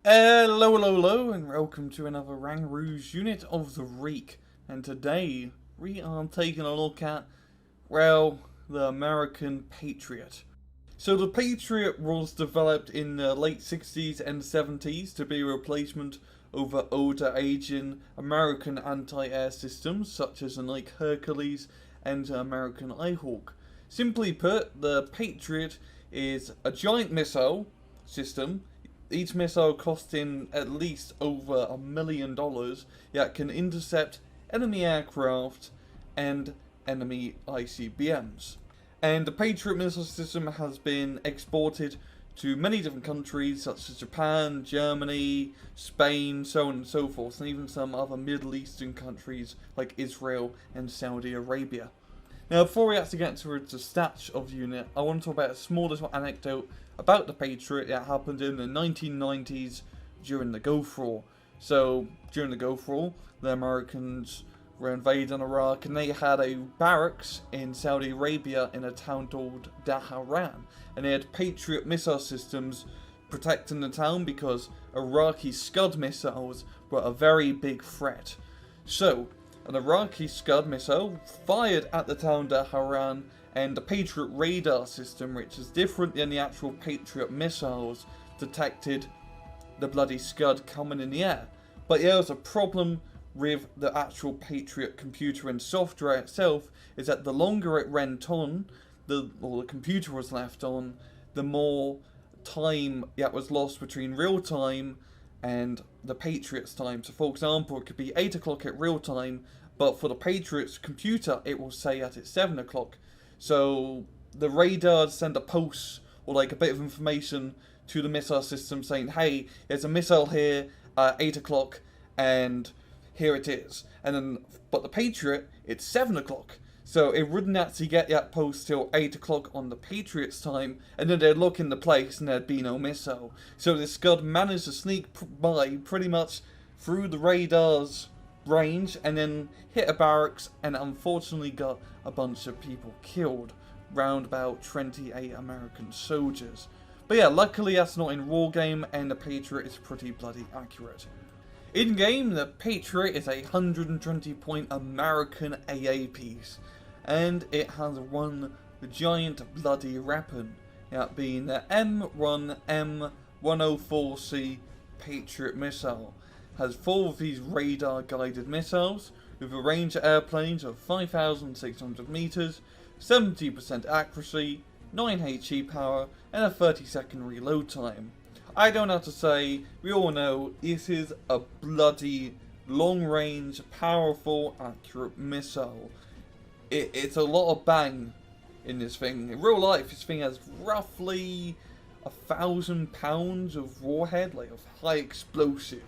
Hello, and welcome to another RANGROO's Unit of the Week. And today, we are taking a look at, well, the American Patriot. So the Patriot was developed in the late 60s and 70s to be a replacement over older aging American anti-air systems such as the Hercules and the American Hawk. Simply put, the Patriot is a giant missile system, each missile costing at least over $1 million, yet can intercept enemy aircraft and enemy ICBMs. And the Patriot missile system has been exported to many different countries such as Japan, Germany, Spain, so on and so forth, and even some other Middle Eastern countries like Israel and Saudi Arabia. Now, before we actually get into the stats of the unit, I want to talk about a small little anecdote about the Patriot that happened in the 1990s during the Gulf War. So, during the Gulf War, the Americans were invading Iraq and they had a barracks in Saudi Arabia in a town called Dhahran. And they had Patriot missile systems protecting the town because Iraqi Scud missiles were a very big threat. So, an Iraqi Scud missile fired at the town Dhahran, and the Patriot radar system, which is different than the actual Patriot missiles, detected the bloody Scud coming in the air. But there was a problem with the actual Patriot computer and software itself, is that the longer it went on, the computer was left on, the more time that was lost between real time and the Patriot's time. So for example, it could be 8 o'clock at real time, but for the Patriot's computer it will say that it's 7 o'clock. So the radars send a pulse or like a bit of information to the missile system saying, hey, there's a missile here at 8 o'clock and here it is. And then, but the Patriot, it's 7 o'clock. So it wouldn't actually get that pulse till 8 o'clock on the Patriot's time, and then they'd look in the place and there'd be no missile. So the Scud managed to sneak by pretty much through the radar's range and then hit a barracks and unfortunately got a bunch of people killed, round about 28 American soldiers. But yeah, luckily that's not in War Game and the Patriot is pretty bloody accurate. In game, the Patriot is a 120 point American AA piece, and it has one giant bloody weapon, that being the M1M104C Patriot missile. Has 4 of these radar guided missiles with a range of airplanes of 5,600 meters, 70% accuracy, 9 HE power, and a 30-second reload time. I don't have to say, we all know this is a bloody long-range, powerful, accurate missile. It's a lot of bang in this thing. In real life, this thing has roughly 1,000 pounds of warhead, like of high explosive.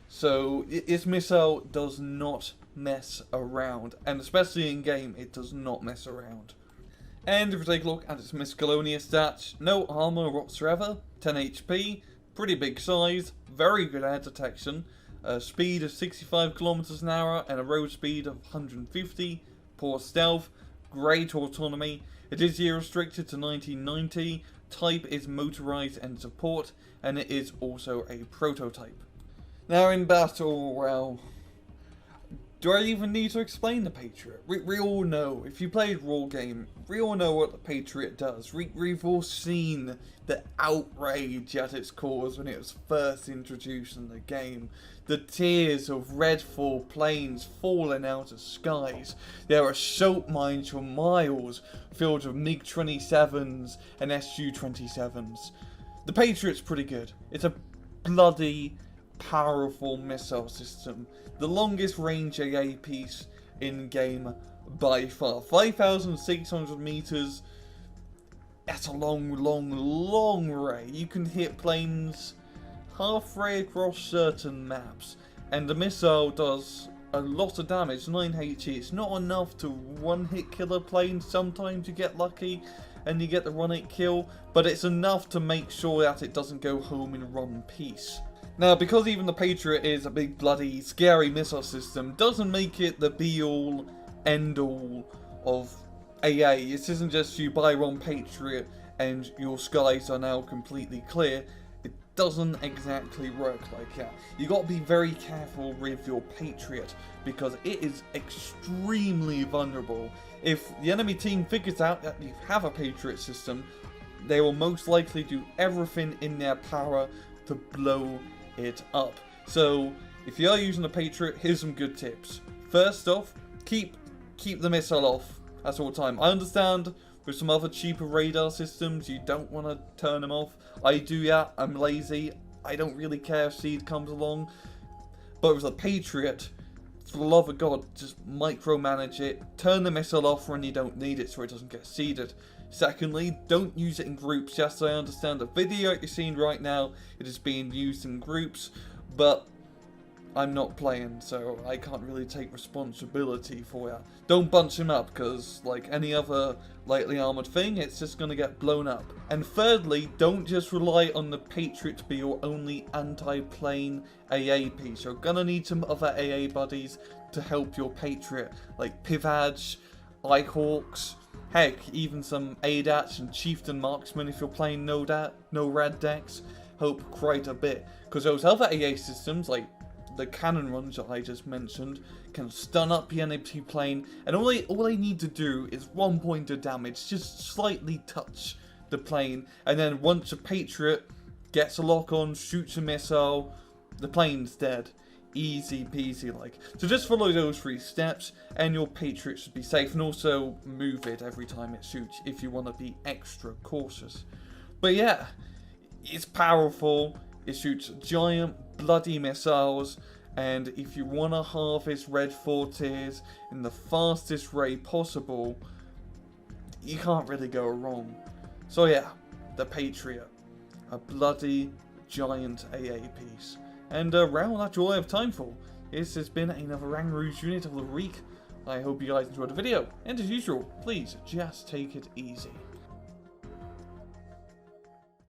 So this missile does not mess around, and especially in game, it does not mess around. And if we take a look at its miscellaneous stats, no armor whatsoever, 10 HP, pretty big size, very good air detection, a speed of 65 kilometers an hour and a road speed of 150, poor stealth, great autonomy. It is year restricted to 1990, type is motorized and support, and it is also a prototype. Now in battle, well, do I even need to explain the Patriot? We all know, if you played War Game, we all know what the Patriot does. We've all seen the outrage that it's caused when it was first introduced in the game. The tears of Redfall planes falling out of skies. There are salt mines for miles filled with MiG-27s and Su-27s. The Patriot's pretty good. It's a bloody powerful missile system. The longest range AA piece in game by far. 5,600 meters. That's a long ray. You can hit planes halfway across certain maps. And the missile does a lot of damage, 9 HE. It's not enough to one-hit kill a plane. Sometimes you get lucky and you get the one-hit kill, but it's enough to make sure that it doesn't go home in one piece. Now, because even the Patriot is a big bloody scary missile system, doesn't make it the be-all, end-all of AA. This isn't just you buy one Patriot and your skies are now completely clear. doesn't exactly work like that. You got to be very careful with your Patriot because it is extremely vulnerable. If the enemy team figures out that you have a Patriot system, they will most likely do everything in their power to blow it up. So if you are using a Patriot, here's some good tips. First off, keep the missile off at all time. I understand with some other cheaper radar systems, you don't want to turn them off. I do that. I'm lazy. I don't really care if seed comes along. But with a Patriot, for the love of God, just micromanage it. Turn the missile off when you don't need it so it doesn't get seeded. Secondly, don't use it in groups. Yes, I understand the video you're seeing right now, it is being used in groups, but I'm not playing, so I can't really take responsibility for that. Don't bunch him up, because like any other lightly armoured thing, it's just going to get blown up. And thirdly, don't just rely on the Patriot to be your only anti-plane AA piece. You're going to need some other AA buddies to help your Patriot, like Pivage, Eyehawks, heck, even some ADATs and Chieftain Marksmen if you're playing no rad decks, help quite a bit. Because those other AA systems, like the cannon runs that I just mentioned, can stun up the enemy plane, and all they need to do is 1 point of damage, just slightly touch the plane, and then once a Patriot gets a lock on, shoots a missile, the plane's dead. Easy peasy like. So just follow those 3 steps and your Patriot should be safe, and also move it every time it shoots if you want to be extra cautious. But yeah, it's powerful. It shoots giant bloody missiles, and if you want to harvest red 4 tiers in the fastest way possible, you can't really go wrong. So yeah, the Patriot, a bloody giant AA piece. And well, that's all I have time for. This has been another RANGROO unit of the week. I hope you guys enjoyed the video, and as usual, please just take it easy.